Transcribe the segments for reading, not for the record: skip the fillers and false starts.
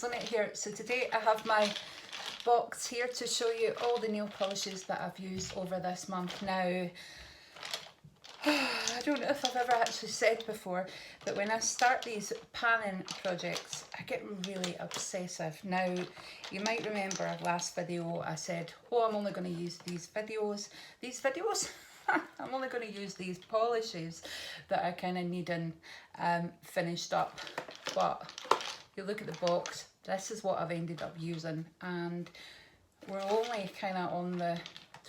Lynette here. So today I have my box here to show you all the nail polishes that I've used over this month. Now, I don't know if I've ever actually said before, but when I start these panning projects, I get really obsessive. Now, you might remember our last video, I said, oh, I'm only going to use these videos. I'm only going to use these polishes that I kind of need and finished up. But you look at the box, this is what I've ended up using, and we're only kind of on the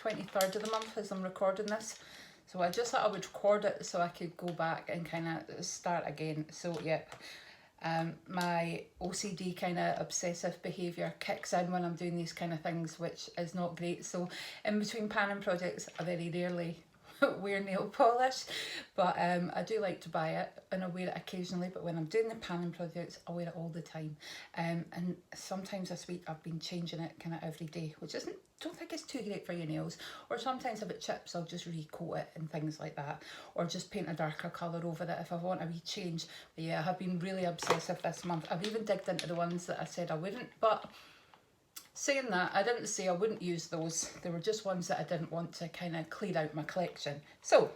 23rd of the month as I'm recording this. So I just thought I would record it so I could go back and kind of start again. So yep, my OCD kind of obsessive behaviour kicks in when I'm doing these kind of things, which is not great. So in between panning projects, I very rarely wear nail polish, but I do like to buy it and I wear it occasionally. But when I'm doing the panning projects, I wear it all the time, and sometimes this week I've been changing it kind of every day, which don't think it's too great for your nails. Or sometimes if it chips, I'll just recoat it and things like that, or just paint a darker colour over it if I want a wee change. But yeah, I have been really obsessive this month. I've even digged into the ones that I said I wouldn't, but saying that, I didn't say I wouldn't use those. They were just ones that I didn't want to kind of clear out my collection. So,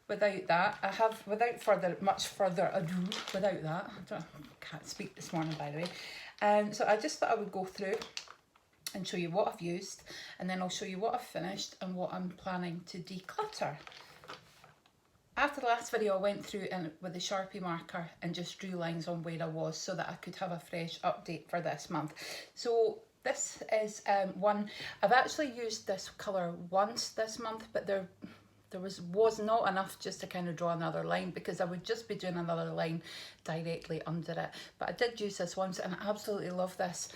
without that, much further ado, I can't speak this morning, by the way. So I just thought I would go through and show you what I've used, and then I'll show you what I've finished and what I'm planning to declutter. After the last video, I went through and with a Sharpie marker and just drew lines on where I was so that I could have a fresh update for this month. So this is one, I've actually used this colour once this month, but there was not enough just to kind of draw another line, because I would just be doing another line directly under it. But I did use this once and I absolutely love this.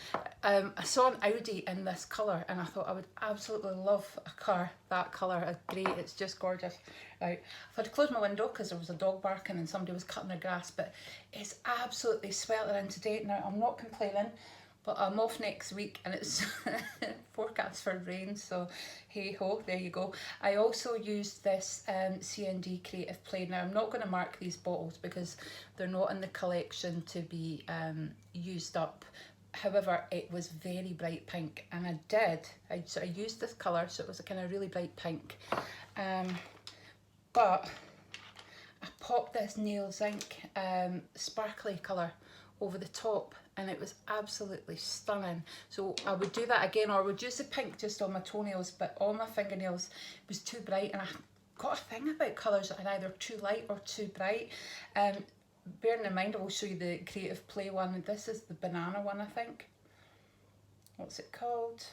I saw an Audi in this colour and I thought I would absolutely love a car that colour. It's great, it's just gorgeous. Right, I've had to close my window because there was a dog barking and somebody was cutting their grass, but it's absolutely sweltering today. Now, I'm not complaining, but I'm off next week and it's forecast for rain, so hey ho, there you go. I also used this C&D Creative Play. Now, I'm not going to mark these bottles because they're not in the collection to be used up. However, it was very bright pink, and I used this colour, so it was a kind of really bright pink. But I popped this Nails Inc sparkly colour over the top, and it was absolutely stunning. So I would do that again, or I would use the pink just on my toenails, but on my fingernails it was too bright, and I got a thing about colours that are either too light or too bright. Bearing in mind, I will show you the Creative Play one. This is the banana one, I think. What's it called?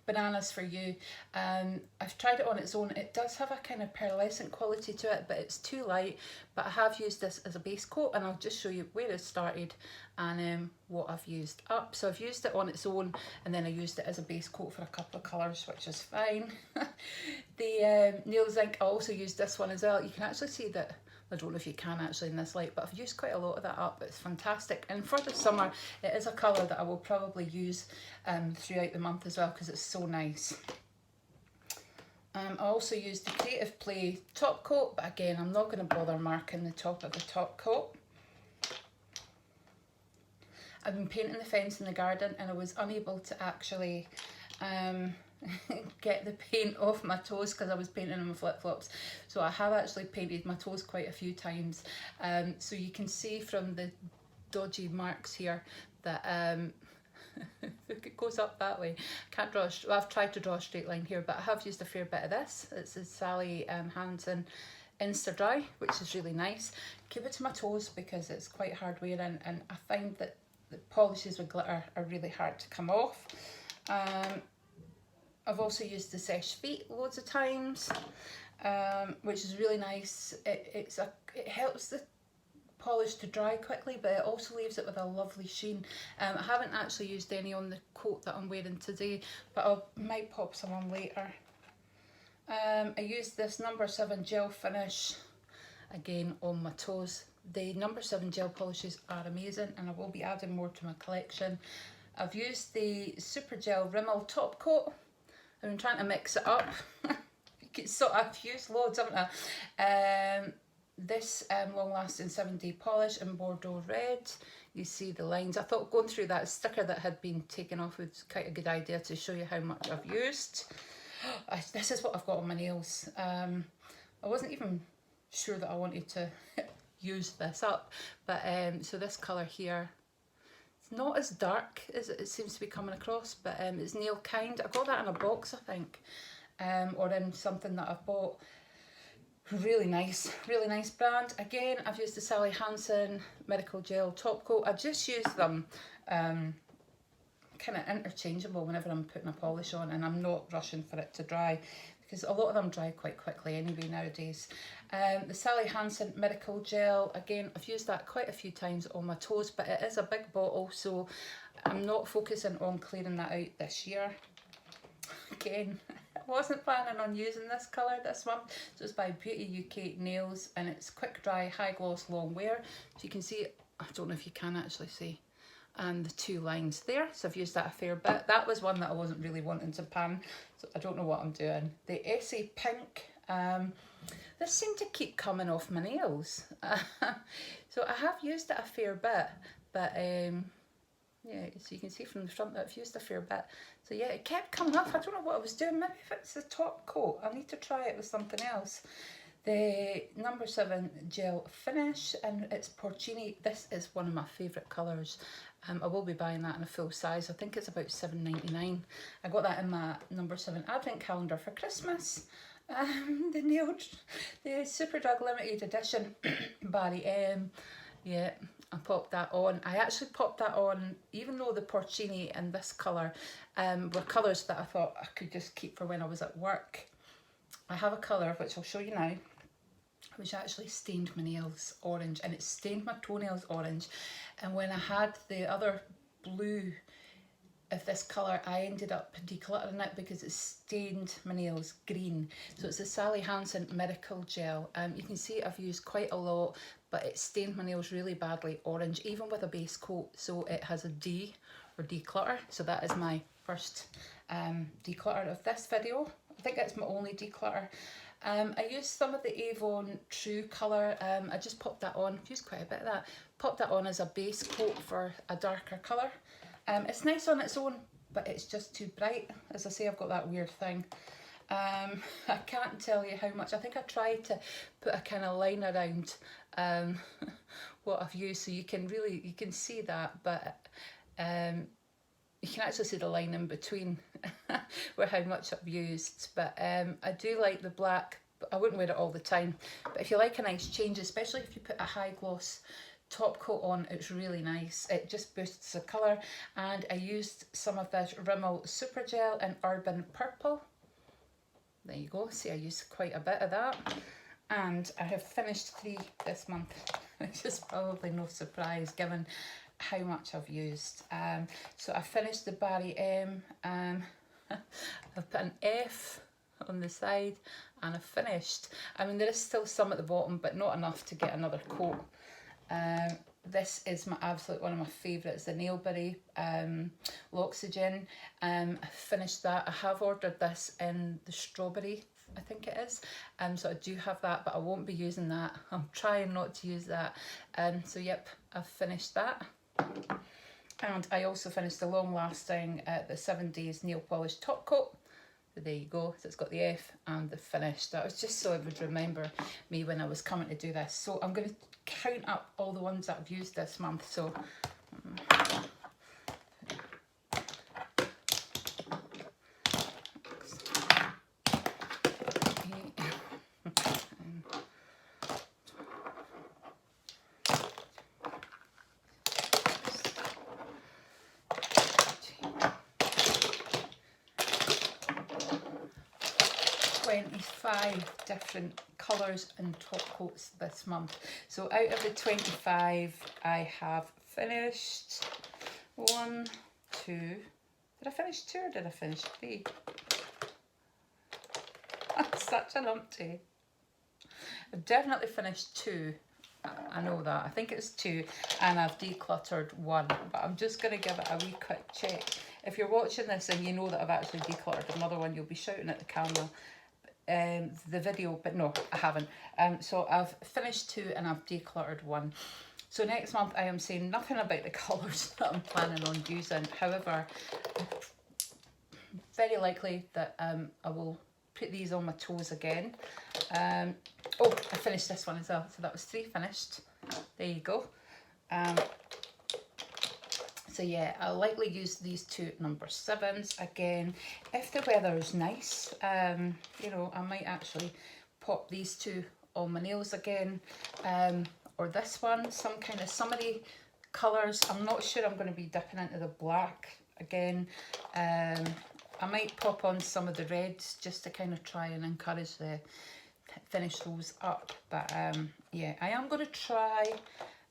Bananas for You. I've tried it on its own. It does have a kind of pearlescent quality to it, but it's too light. But I have used this as a base coat, and I'll just show you where it started and what I've used up. So I've used it on its own, and then I used it as a base coat for a couple of colours, which is fine. The Nails Inc, I also used this one as well. You can actually see that, I don't know if you can actually in this light, but I've used quite a lot of that up. It's fantastic, and for the summer it is a colour that I will probably use throughout the month as well, because it's so nice. I also used the Creative Play top coat, but again, I'm not going to bother marking the top of the top coat. I've been painting the fence in the garden, and I was unable to actually get the paint off my toes because I was painting on my flip-flops. So I have actually painted my toes quite a few times. So you can see from the dodgy marks here that it goes up that way. Can't draw. I've tried to draw a straight line here, but I have used a fair bit of this. It's a Sally Hansen Insta Dry, which is really nice. Keep it to my toes because it's quite hard wearing, and I find that the polishes with glitter are really hard to come off. I've also used the Seche Feet loads of times, which is really nice. It helps the polish to dry quickly, but it also leaves it with a lovely sheen. I haven't actually used any on the coat that I'm wearing today, but I might pop some on later. I used this number 7 gel finish again on my toes. The number 7 gel polishes are amazing, and I will be adding more to my collection. I've used the Super Gel Rimmel top coat. I've been trying to mix it up. So I've used loads, haven't I? This long lasting 7-day polish in Bordeaux Red. you see the lines. I thought going through that sticker that had been taken off was quite a good idea to show you how much I've used. This is what I've got on my nails. I wasn't even sure that I wanted to use this up, but so this colour here, it's not as dark as it seems to be coming across, but it's Nail Kind. I got that in a box, I think, or in something that I've bought. Really nice brand. Again, I've used the Sally Hansen Miracle Gel Top Coat. I just use them kind of interchangeable whenever I'm putting a polish on, and I'm not rushing for it to dry because a lot of them dry quite quickly anyway nowadays. The Sally Hansen Miracle Gel, again, I've used that quite a few times on my toes, but it is a big bottle, so I'm not focusing on clearing that out this year. Again, I wasn't planning on using this colour this month, so it's by Beauty UK Nails, and it's quick dry, high gloss, long wear. So you can see, I don't know if you can actually see, and the two lines there, so I've used that a fair bit. That was one that I wasn't really wanting to pan, so I don't know what I'm doing. The Essie Pink, this seemed to keep coming off my nails. So I have used it a fair bit, but yeah, so you can see from the front that I've used a fair bit. So yeah, it kept coming off. I don't know what I was doing. Maybe if it's the top coat, I'll need to try it with something else. The number 7 gel finish, and it's Porcini. This is one of my favourite colours. I will be buying that in a full size. I think it's about £7.99. I got that in my number 7 advent calendar for Christmas. The Superdrug limited edition Barry M. Yeah, I popped that on. I actually popped that on, even though the Porcini and this colour were colours that I thought I could just keep for when I was at work. I have a colour, which I'll show you now, which actually stained my nails orange, and it stained my toenails orange. And when I had the other blue of this colour, I ended up decluttering it because it stained my nails green. So it's the Sally Hansen Miracle Gel. You can see I've used quite a lot, but it stained my nails really badly orange, even with a base coat. So it has a D or declutter. So that is my first declutter of this video. I think it's my only declutter. I used some of the Avon True colour. I just popped that on. I've used quite a bit of that. Popped that on as a base coat for a darker colour. It's nice on its own, but it's just too bright. As I say, I've got that weird thing. I can't tell you how much. I think I tried to put a kind of line around what I've used, so you can see that, but you can actually see the line in between where how much I've used. But I do like the black, but I wouldn't wear it all the time. But if you like a nice change, especially if you put a high gloss top coat on, it's really nice. It just boosts the colour. And I used some of this Rimmel Super Gel in Urban Purple. There you go. See, I used quite a bit of that. And I have finished 3 this month, which is probably no surprise given how much I've used. So I finished the Barry M. I've put an F on the side, and I've finished. I mean, there is still some at the bottom, but not enough to get another coat. This is my absolute one of my favourites, the Nailberry L'Oxygen. I finished that. I have ordered this in the strawberry, I think it is. So I do have that, but I won't be using that. I'm trying not to use that. So yep, I've finished that. And I also finished the long lasting the 7 Days Nail Polish Top Coat. So there you go. So it's got the F and the finish. That was just so it would remember me when I was coming to do this. So I'm going to count up all the ones that I've used this month. So different colours and top coats this month. So out of the 25, I have finished 1, 2. Did I finish 2 or did I finish 3? That's such an umpty. I've definitely finished 2. I know that. I think it's 2, and I've decluttered 1. But I'm just going to give it a wee quick check. If you're watching this and you know that I've actually decluttered another one, you'll be shouting at the camera. The video, but no, I haven't. So I've finished 2 and I've decluttered 1. So next month I am saying nothing about the colours that I'm planning on using. However, very likely that I will put these on my toes again. Oh, I finished this one as well. So that was 3 finished. There you go. So yeah, I'll likely use these 2 number 7s again. If the weather is nice, you know, I might actually pop these 2 on my nails again. Or this one, some kind of summery colours. I'm not sure I'm going to be dipping into the black again. I might pop on some of the reds just to kind of try and encourage the finish those up. But yeah, I am going to try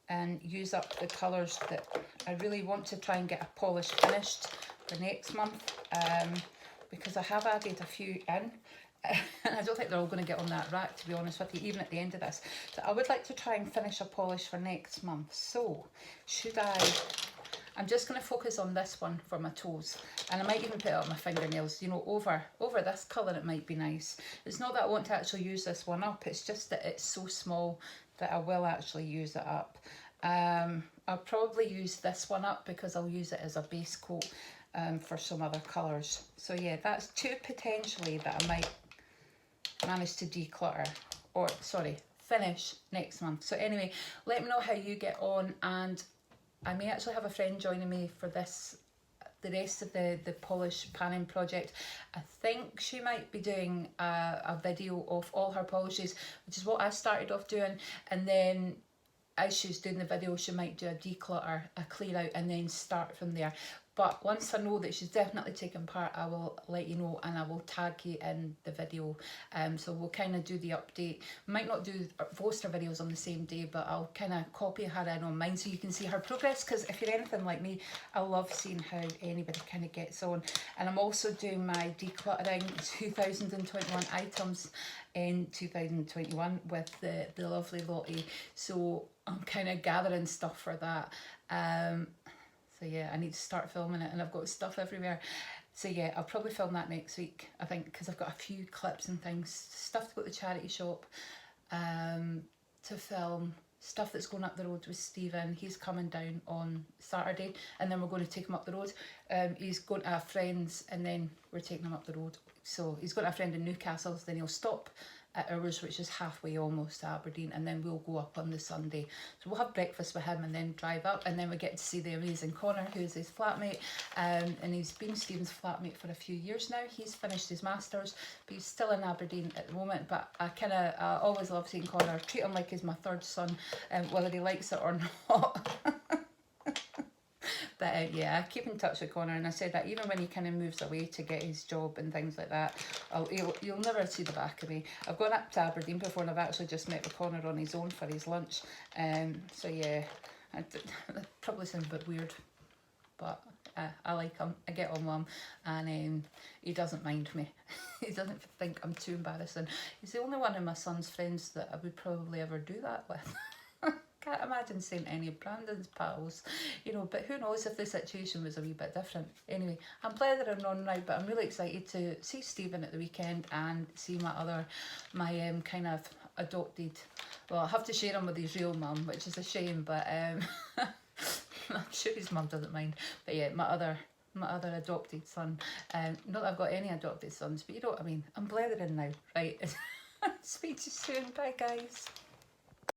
and use up the colours that I really want to try and get a polish finished for next month, because I have added a few in. And I don't think they're all going to get on that rack, to be honest with you, even at the end of this. So I would like to try and finish a polish for next month. So should I'm just going to focus on this one for my toes, and I might even put it on my fingernails, you know, over this colour. It might be nice. It's not that I want to actually use this one up, it's just that it's so small that I will actually use it up. I'll probably use this one up because I'll use it as a base coat for some other colours. So yeah, that's 2 potentially that I might manage to declutter, or sorry, finish next month. So anyway, let me know how you get on, and I may actually have a friend joining me for this, the rest of the polish panning project. I think she might be doing a video of all her polishes, which is what I started off doing, and then as she's doing the video she might do a declutter, a clear out, and then start from there. But once I know that she's definitely taking part, I will let you know, and I will tag you in the video. So we'll kind of do the update. Might not do both her videos on the same day, but I'll kind of copy her in on mine so you can see her progress, because if you're anything like me, I love seeing how anybody kind of gets on. And I'm also doing my decluttering 2021 items in 2021 with the lovely Lottie. So I'm kind of gathering stuff for that. So yeah, I need to start filming it, and I've got stuff everywhere. So yeah, I'll probably film that next week, I think, because I've got a few clips and things, stuff to go to the charity shop, to film, stuff that's going up the road with Stephen. He's coming down on Saturday, and then we're going to take him up the road. He's going to have friends, and then we're taking him up the road. So he's got a friend in Newcastle, so then he'll stop at ours, which is halfway almost to Aberdeen, and then we'll go up on the Sunday. So we'll have breakfast with him and then drive up, and then we get to see the amazing Connor, who's his flatmate, and he's been Stephen's flatmate for a few years now. He's finished his masters, but he's still in Aberdeen at the moment. But I always love seeing Connor. Treat him like he's my 3rd son, whether he likes it or not. But yeah, I keep in touch with Connor, and I said that even when he kind of moves away to get his job and things like that, you'll never see the back of me. I've gone up to Aberdeen before, and I've actually just met with Connor on his own for his lunch. So yeah, that probably sounds a bit weird, but I like him. I get on with him, and he doesn't mind me. He doesn't think I'm too embarrassing. He's the only one of my son's friends that I would probably ever do that with. Can't imagine saying any of Brandon's pals, you know, but who knows if the situation was a wee bit different. Anyway, I'm blethering on now, but I'm really excited to see Stephen at the weekend and see my kind of adopted, well, I have to share him with his real mum, which is a shame, but I'm sure his mum doesn't mind. But yeah, my other adopted son. Not that I've got any adopted sons, but you know what I mean. I'm blethering now, right? Speak to you soon. Bye, guys.